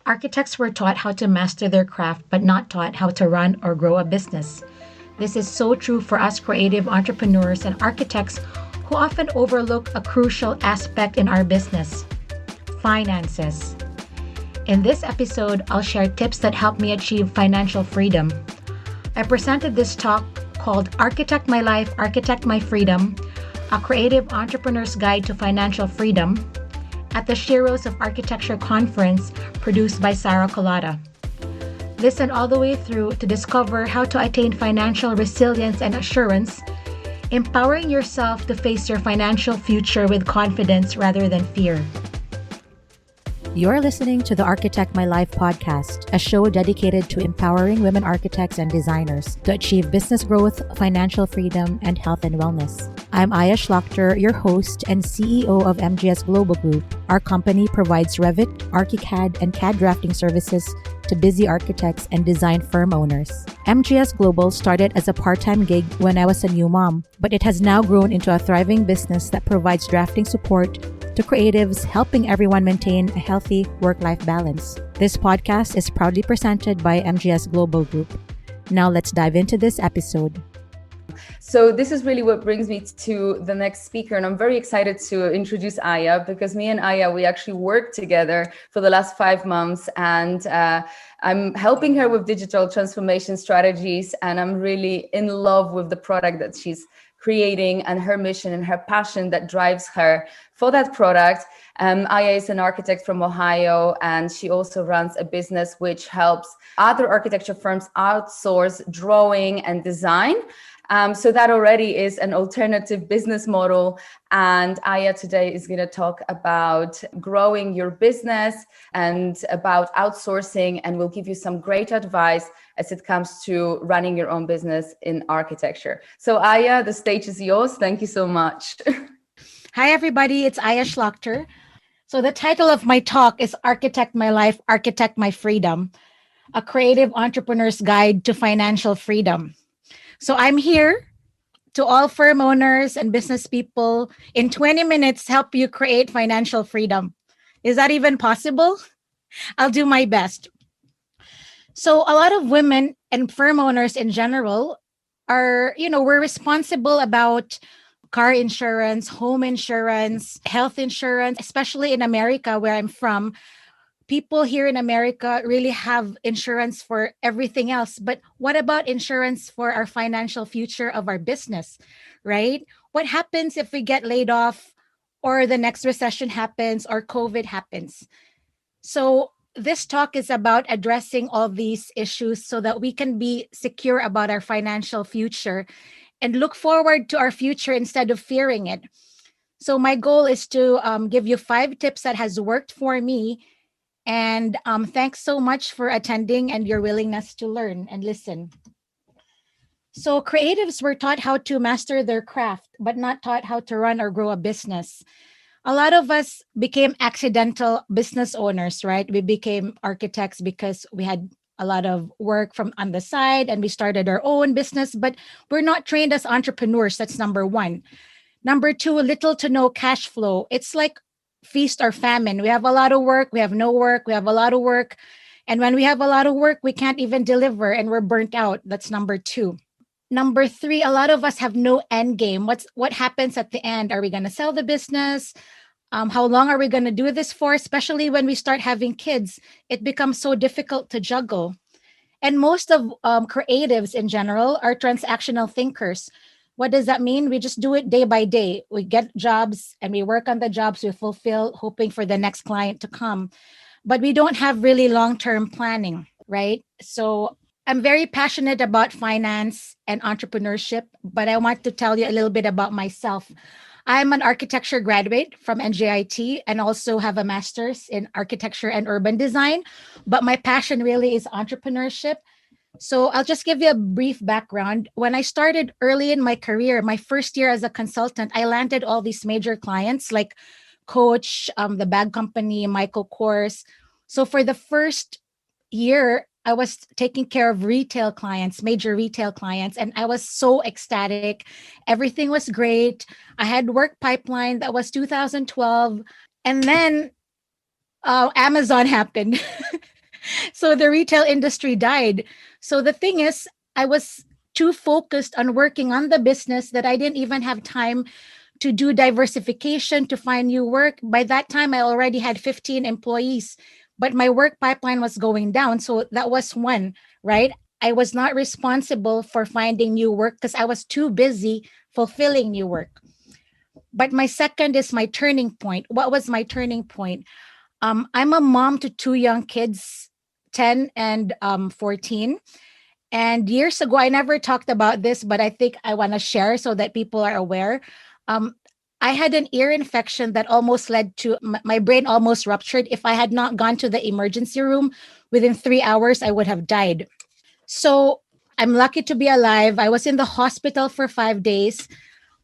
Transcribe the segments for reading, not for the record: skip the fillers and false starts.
Architects were taught how to master their craft, but not taught how to run or grow a business. This is so true for us creative entrepreneurs and architects who often overlook a crucial aspect in our business: finances. In this episode, I'll share tips that help me achieve financial freedom. I presented this talk called Architect My Life, Architect My Freedom, a creative entrepreneur's guide to financial freedom, at the Sheroes of Architecture Conference produced by Sarah Colada. Listen all the way through to discover how to attain financial resilience and assurance, empowering yourself to face your financial future with confidence rather than fear. You're listening to the Architect My Life podcast, a show dedicated to empowering women architects and designers to achieve business growth, financial freedom, and health and wellness. I'm Shlachter, your host and CEO of MGS Global Group. Our company provides Revit, ArchiCAD, and CAD drafting services to busy architects and design firm owners. MGS Global started as a part-time gig when I was a new mom, but it has now grown into a thriving business that provides drafting support to creatives, helping everyone maintain a healthy work-life balance. This podcast is proudly presented by MGS Global Group. Now let's dive into this episode. So this is really what brings me to the next speaker. And I'm very excited to introduce Aya, because me and Aya, we actually worked together for the last 5 months. And I'm helping her with digital transformation strategies. And I'm really in love with the product that she's creating and her mission and her passion that drives her for that product. Aya is an architect from Ohio, and she also runs a business which helps other architecture firms outsource drawing and design. So that already is an alternative business model. And Aya today is going to talk about growing your business and about outsourcing, and will give you some great advice as it comes to running your own business in architecture. So Aya, the stage is yours. Thank you so much. Hi, everybody. It's Aya Shlachter. So the title of my talk is Architect My Life, Architect My Freedom, a creative entrepreneur's guide to financial freedom. So I'm here to all firm owners and business people in 20 minutes help you create financial freedom. Is that even possible? I'll do my best. So a lot of women and firm owners in general are, we're responsible about car insurance, home insurance, health insurance, especially in America where I'm from. People here in America really have insurance for everything else. But what about insurance for our financial future of our business, right? What happens if we get laid off, or the next recession happens, or COVID happens? So this talk is about addressing all these issues so that we can be secure about our financial future and look forward to our future instead of fearing it. So my goal is to give you 5 tips that has worked for me. And thanks so much for attending and your willingness to learn and listen. So creatives were taught how to master their craft, but not taught how to run or grow a business. A lot of us became accidental business owners, right? We became architects because we had a lot of work from on the side and we started our own business, but we're not trained as entrepreneurs. That's number 1. Number 2, little to no cash flow. It's like feast or famine. We have a lot of work, we have no work, we have a lot of work. And when we have a lot of work, we can't even deliver and we're burnt out. That's number 2. Number 3, a lot of us have no end game. What happens at the end? Are we going to sell the business? How long are we going to do this for? Especially when we start having kids, it becomes so difficult to juggle. And most of creatives in general are transactional thinkers. What does that mean? We just do it day by day. We get jobs and we work on the jobs we fulfill, hoping for the next client to come. But we don't have really long-term planning, right? So I'm very passionate about finance and entrepreneurship, but I want to tell you a little bit about myself. I'm an architecture graduate from NJIT and also have a master's in architecture and urban design. But my passion really is entrepreneurship. So I'll just give you a brief background. When I started early in my career, my first year as a consultant, I landed all these major clients like Coach, the bag company, Michael Kors. So for the first year, I was taking care of retail clients, major retail clients, and I was so ecstatic. Everything was great. I had work pipeline. That was 2012. And then Amazon happened. So the retail industry died. So the thing is, I was too focused on working on the business that I didn't even have time to do diversification, to find new work. By that time, I already had 15 employees, but my work pipeline was going down. So that was one, right? I was not responsible for finding new work because I was too busy fulfilling new work. But my second is my turning point. What was my turning point? I'm a mom to two young kids, 10 and 14. And years ago, I never talked about this, but I think I want to share so that people are aware. Um, I had an ear infection that almost led to my brain almost ruptured. If I had not gone to the emergency room within 3 hours, I would have died. So I'm lucky to be alive. I was in the hospital for 5 days.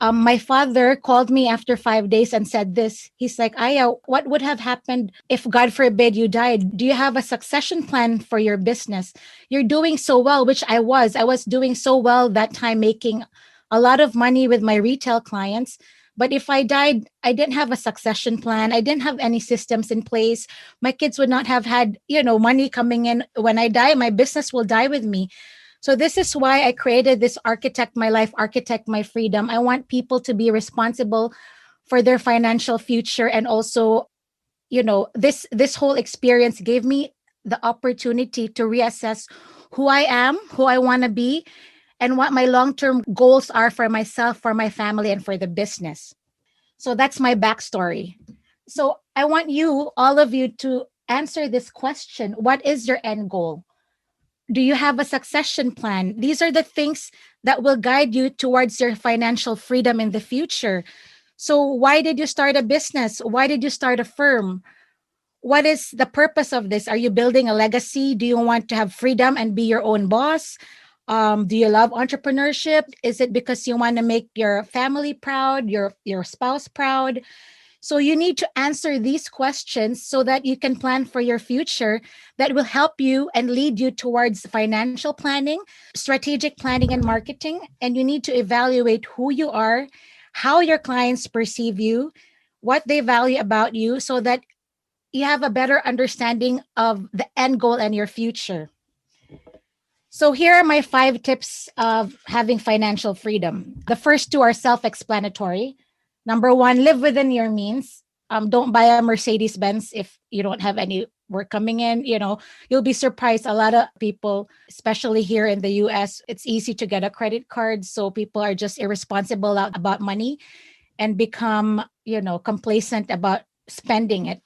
My father called me after 5 days and said this. He's like, Aya, what would have happened if, God forbid, you died? Do you have a succession plan for your business? You're doing so well, which I was. I was doing so well that time, making a lot of money with my retail clients. But if I died, I didn't have a succession plan. I didn't have any systems in place. My kids would not have had, money coming in. When I die, my business will die with me. So this is why I created this Architect My Life, Architect My Freedom. I want people to be responsible for their financial future. And also, this whole experience gave me the opportunity to reassess who I am, who I want to be, and what my long-term goals are for myself, for my family, and for the business. So that's my backstory. So I want you, all of you, to answer this question. What is your end goal? Do you have a succession plan? These are the things that will guide you towards your financial freedom in the future. So, why did you start a business? Why did you start a firm? What is the purpose of this? Are you building a legacy? Do you want to have freedom and be your own boss? Do you love entrepreneurship? Is it because you want to make your family proud, your spouse proud? So you need to answer these questions so that you can plan for your future that will help you and lead you towards financial planning, strategic planning, and marketing. And you need to evaluate who you are, how your clients perceive you, what they value about you, so that you have a better understanding of the end goal and your future. So here are my 5 tips of having financial freedom. The first two are self-explanatory. Number one, live within your means. Don't buy a Mercedes Benz if you don't have any work coming in. You'll be surprised. A lot of people, especially here in the US, it's easy to get a credit card. So people are just irresponsible about money and become, complacent about spending it.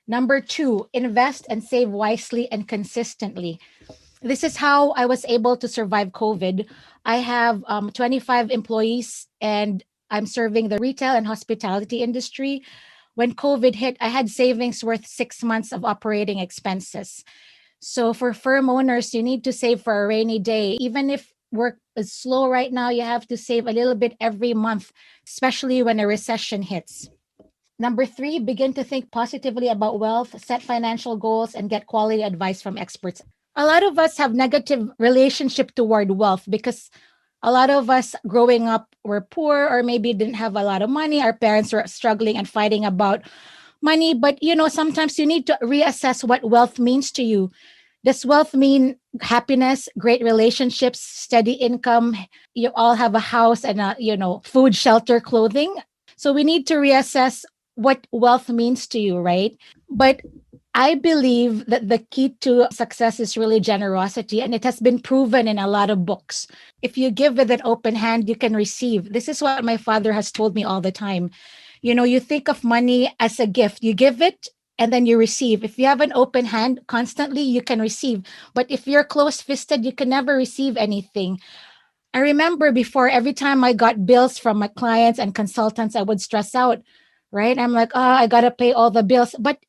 Number two, invest and save wisely and consistently. This is how I was able to survive COVID. I have 25 employees and I'm serving the retail and hospitality industry. When COVID hit, I had savings worth 6 months of operating expenses. So for firm owners, you need to save for a rainy day. Even if work is slow right now, you have to save a little bit every month, especially when a recession hits. Number three, begin to think positively about wealth, set financial goals, and get quality advice from experts. A lot of us have negative relationship toward wealth because a lot of us growing up were poor or maybe didn't have a lot of money. Our parents were struggling and fighting about money. But, sometimes you need to reassess what wealth means to you. Does wealth mean happiness, great relationships, steady income? You all have a house and food, shelter, clothing. So we need to reassess what wealth means to you, right? But I believe that the key to success is really generosity, and it has been proven in a lot of books. If you give with an open hand, you can receive. This is what my father has told me all the time. You think of money as a gift. You give it and then you receive. If you have an open hand constantly, you can receive. But if you're close-fisted, you can never receive anything. I remember before, every time I got bills from my clients and consultants, I would stress out, right? I'm like, I got to pay all the bills. But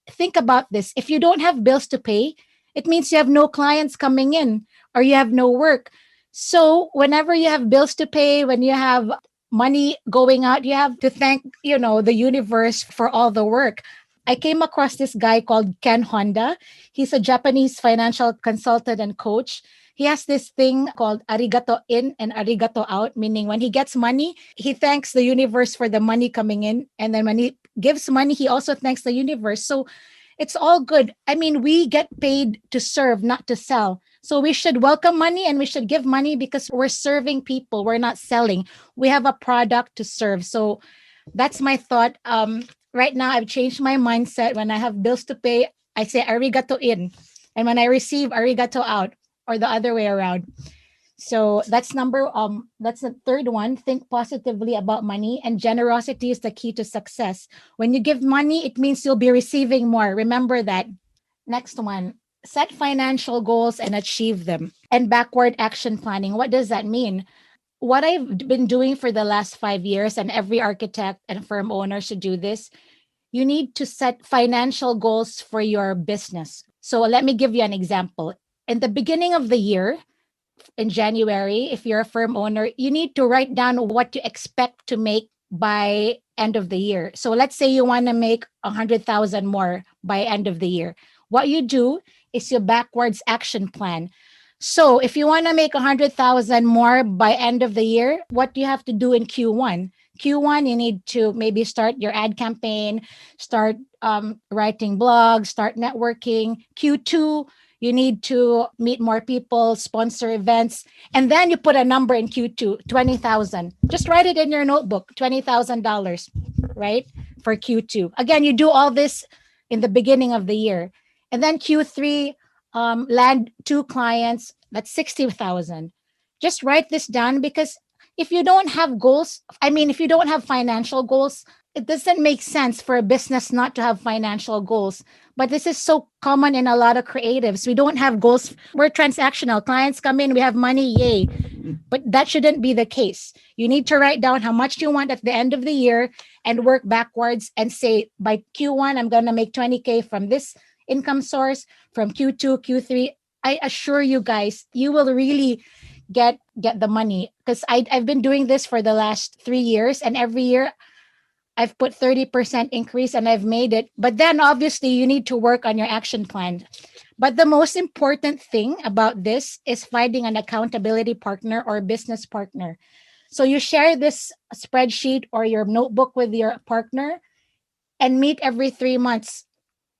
think about this. If you don't have bills to pay, it means you have no clients coming in or you have no work. So whenever you have bills to pay, when you have money going out, you have to thank, the universe for all the work. I came across this guy called Ken Honda. He's a Japanese financial consultant and coach. He has this thing called arigato in and arigato out, meaning when he gets money, he thanks the universe for the money coming in. And then when he gives money, he also thanks the universe. So It's all good. I mean, we get paid to serve, not to sell. So we should welcome money and we should give money because we're serving people. We're not selling. We have a product to serve. So that's my thought. Right now, I've changed my mindset. When I have bills to pay, I say arigato in. And when I receive, arigato out, or the other way around. So that's the third one. Think positively about money, and generosity is the key to success. When you give money, it means you'll be receiving more. Remember that. Next one, set financial goals and achieve them. And backward action planning. What does that mean? What I've been doing for the last 5 years, and every architect and firm owner should do this, you need to set financial goals for your business. So let me give you an example. In the beginning of the year, in January, if you're a firm owner, you need to write down what you expect to make by end of the year. So let's say you want to make 100,000 more by end of the year. What you do is your backwards action plan. So if you want to make 100,000 more by end of the year, what do you have to do in Q1? Q1, you need to maybe start your ad campaign, start writing blogs, start networking. Q2, you need to meet more people, sponsor events, and then you put a number in Q2, 20,000. Just write it in your notebook, $20,000, right? For Q2. Again, you do all this in the beginning of the year. And then Q3, land 2 clients, that's 60,000. Just write this down, because if you don't have goals, I mean, if you don't have financial goals, it doesn't make sense for a business not to have financial goals. But this is so common in a lot of creatives. We don't have goals. We're transactional. Clients come in, we have money, yay. But that shouldn't be the case. You need to write down how much you want at the end of the year and work backwards and say, by Q1, I'm going to make 20K from this income source, from Q2, Q3. I assure you guys, you will really get the money, because I've been doing this for the last 3 years, and every year I've put 30% increase and I've made it. But then obviously you need to work on your action plan. But the most important thing about this is finding an accountability partner or business partner. So you share this spreadsheet or your notebook with your partner and meet every 3 months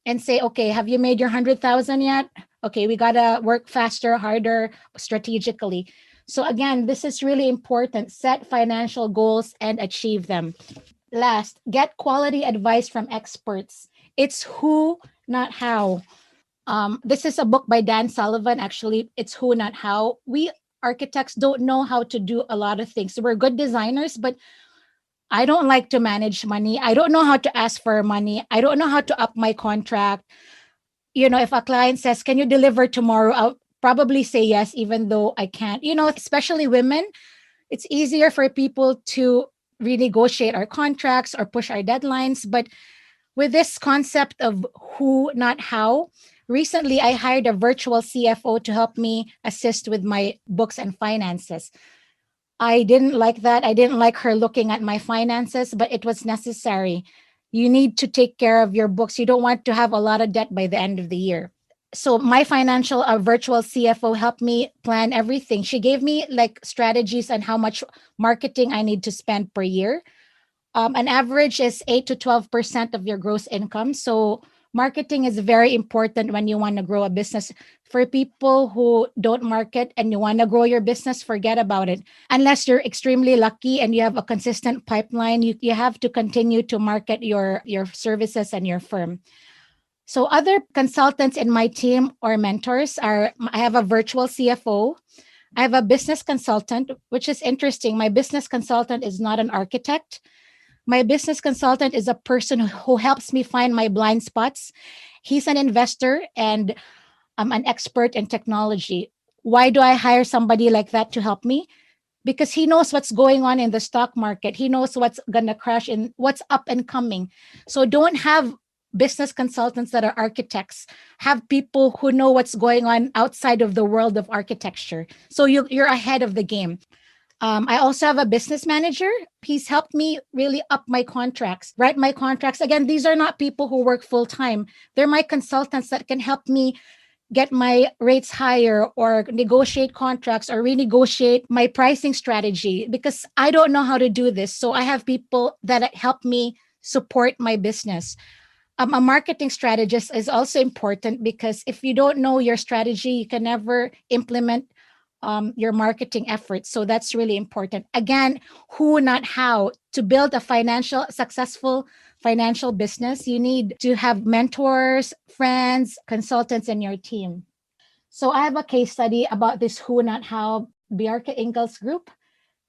and say, okay, have you made your 100,000 yet? Okay, we got to work faster, harder, strategically. So again, this is really important. Set financial goals and achieve them. Last, get quality advice from experts. It's who, not how. This is a book by Dan Sullivan. Actually, it's who, not how. We architects don't know how to do a lot of things. So we're good designers, but I don't like to manage money. I don't know how to ask for money. I don't know how to up my contract. If a client says, can you deliver tomorrow? I'll probably say yes, even though I can't. Especially women, it's easier for people to renegotiate our contracts or push our deadlines. But with this concept of who, not how, recently I hired a virtual CFO to help me assist with my books and finances. I didn't like that. I didn't like her looking at my finances, but it was necessary. You need to take care of your books. You don't want to have a lot of debt by the end of the year. So my financial virtual CFO helped me plan everything. She gave me like strategies on how much marketing I need to spend per year. An average is 8 to 12% of your gross income. So marketing is very important when you want to grow a business. For people who don't market and you want to grow your business, forget about it. Unless you're extremely lucky and you have a consistent pipeline, you have to continue to market your services and your firm. So other consultants in my team or mentors are, I have a virtual CFO. I have a business consultant, which is interesting. My business consultant is not an architect. My business consultant is a person who helps me find my blind spots. He's an investor and I'm an expert in technology. Why do I hire somebody like that to help me? Because he knows what's going on in the stock market. He knows what's going to crash and what's up and coming. So don't have business consultants that are architects. Have people who know what's going on outside of the world of architecture. So you're ahead of the game. I also have a business manager. He's helped me really up my contracts, write my contracts. Again, these are not people who work full time. They're my consultants that can help me get my rates higher or negotiate contracts or renegotiate my pricing strategy, because I don't know how to do this. So I have people that help me support my business. A marketing strategist is also important because if you don't know your strategy, you can never implement your marketing efforts. So that's really important. Again, who, not how. To build a successful financial business, you need to have mentors, friends, consultants in your team. So I have a case study about this who, not how Bjarke Ingels group.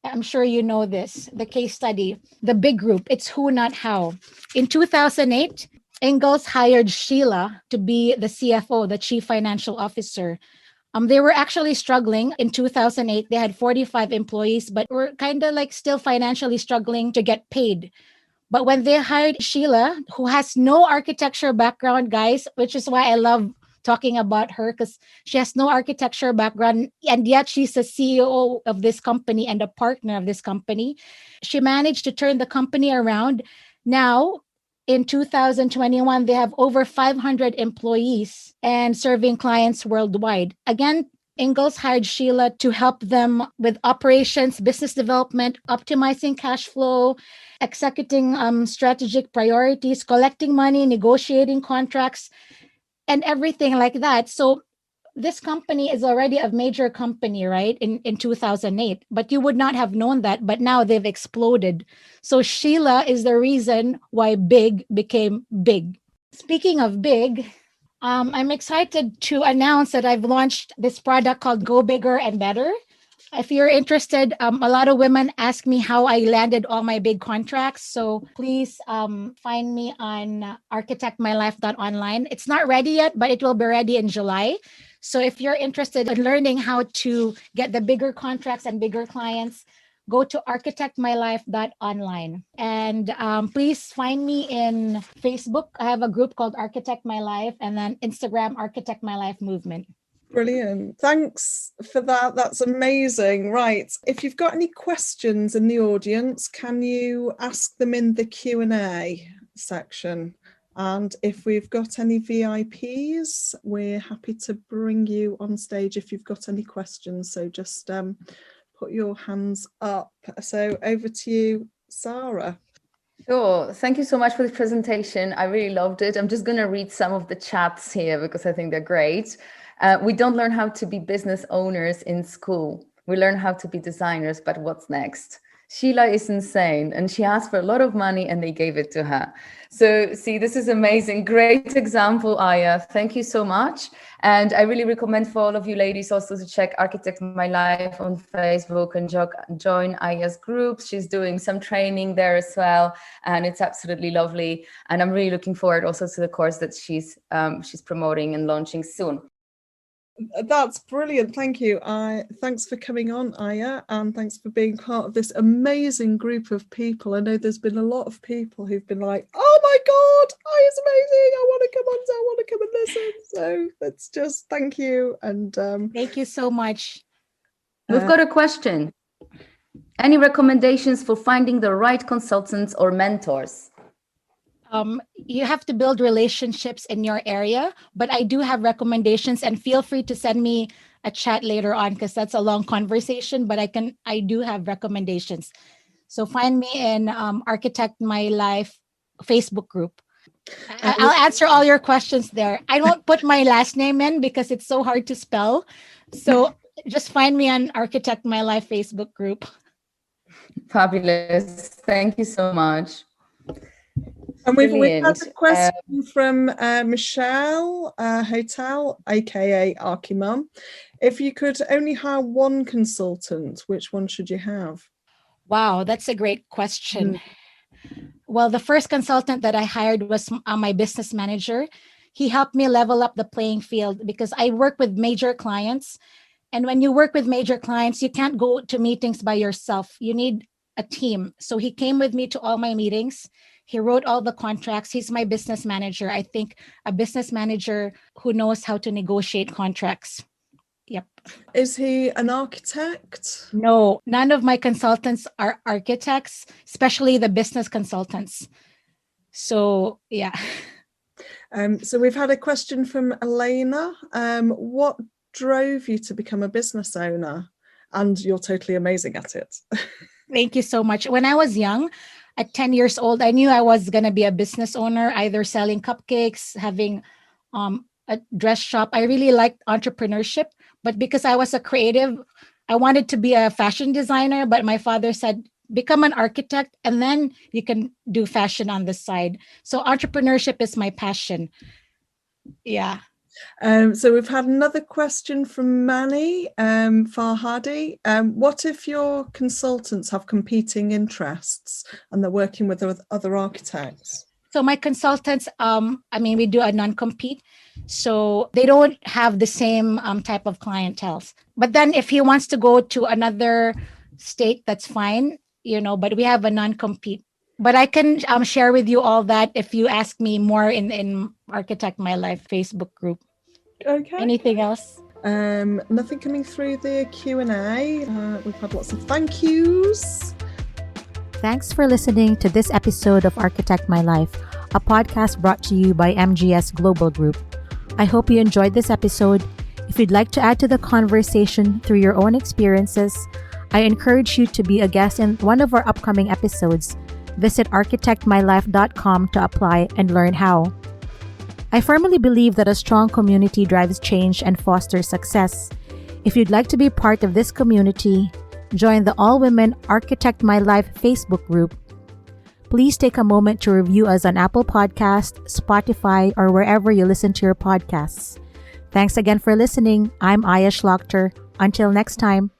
I'm sure you know this, the case study, the big group. It's who, not how. In 2008, Ingalls hired Sheila to be the CFO, the Chief Financial Officer. They were actually struggling in 2008. They had 45 employees, but were kind of like still financially struggling to get paid. But when they hired Sheila, who has no architecture background, guys, which is why I love talking about her, because she has no architecture background, and yet she's a CEO of this company and a partner of this company. She managed to turn the company around. Now, in 2021, they have over 500 employees and serving clients worldwide. Again, Ingalls hired Sheila to help them with operations, business development, optimizing cash flow, executing strategic priorities, collecting money, negotiating contracts, and everything like that. So this company is already a major company, right? In 2008, but you would not have known that. But now they've exploded. So Sheila is the reason why big became big. Speaking of big, I'm excited to announce that I've launched this product called Go Bigger and Better. If you're interested, a lot of women ask me how I landed all my big contracts. So please find me on architectmylife.online. It's not ready yet, but it will be ready in July. So if you're interested in learning how to get the bigger contracts and bigger clients, go to architectmylife.online. And please find me in Facebook. I have a group called Architect My Life, and then Instagram, Architect My Life Movement. Brilliant. Thanks for that. That's amazing. Right. If you've got any questions in the audience, can you ask them in the Q&A section? And if we've got any VIPs, we're happy to bring you on stage if you've got any questions. So just put your hands up. So over to you, Sarah. Sure. Thank you so much for the presentation. I really loved it. I'm just going to read some of the chats here because I think they're great. We don't learn how to be business owners in school. We learn how to be designers, but what's next? Sheila is insane and she asked for a lot of money and they gave it to her. So see, this is amazing. Great example, Aya. Thank you so much. And I really recommend for all of you ladies also to check Architect My Life on Facebook and join Aya's groups. She's doing some training there as well. And it's absolutely lovely. And I'm really looking forward also to the course that she's promoting and launching soon. That's brilliant. Thank you. Thanks for coming on, Aya, and thanks for being part of this amazing group of people. I know there's been a lot of people who've been like, oh my God, Aya's amazing. I want to come on, I want to come and listen. So that's just thank you. And thank you so much. We've got a question. Any recommendations for finding the right consultants or mentors? You have to build relationships in your area, but I do have recommendations, and feel free to send me a chat later on because that's a long conversation, but I do have recommendations. So find me in Architect My Life Facebook group. I'll answer all your questions there. I don't put my last name in because it's so hard to spell. So just find me on Architect My Life Facebook group. Fabulous. Thank you so much. And we've had a question from Michelle Hotel, aka Archimum. If you could only hire one consultant, which one should you have? Wow, that's a great question. Well, the first consultant that I hired was my business manager. He helped me level up the playing field because I work with major clients. And when you work with major clients, you can't go to meetings by yourself. You need a team. So he came with me to all my meetings. He wrote all the contracts. He's my business manager. I think a business manager who knows how to negotiate contracts. Yep. Is he an architect? No, none of my consultants are architects, especially the business consultants. So, yeah. So we've had a question from Elena. What drove you to become a business owner? And you're totally amazing at it. Thank you so much. When I was young, at 10 years old, I knew I was going to be a business owner, either selling cupcakes, having a dress shop. I really liked entrepreneurship, but because I was a creative, I wanted to be a fashion designer, but my father said, become an architect and then you can do fashion on the side. So entrepreneurship is my passion. Yeah. So we've had another question from Mani Farhadi. What if your consultants have competing interests and they're working with other architects? So my consultants, we do a non-compete. So they don't have the same type of clientele. But then if he wants to go to another state, that's fine, but we have a non-compete. But I can share with you all that if you ask me more in Architect My Life Facebook group. Okay. Anything else? Nothing coming through the Q&A. We've had lots of thank yous. Thanks for listening to this episode of Architect My Life, a podcast brought to you by MGS Global Group. I hope you enjoyed this episode. If you'd like to add to the conversation through your own experiences, I encourage you to be a guest in one of our upcoming episodes. Visit architectmylife.com to apply and learn how. I firmly believe that a strong community drives change and fosters success. If you'd like to be part of this community, join the All-Women Architect My Life Facebook group. Please take a moment to review us on Apple Podcasts, Spotify, or wherever you listen to your podcasts. Thanks again for listening. I'm Aya Shlachter. Until next time.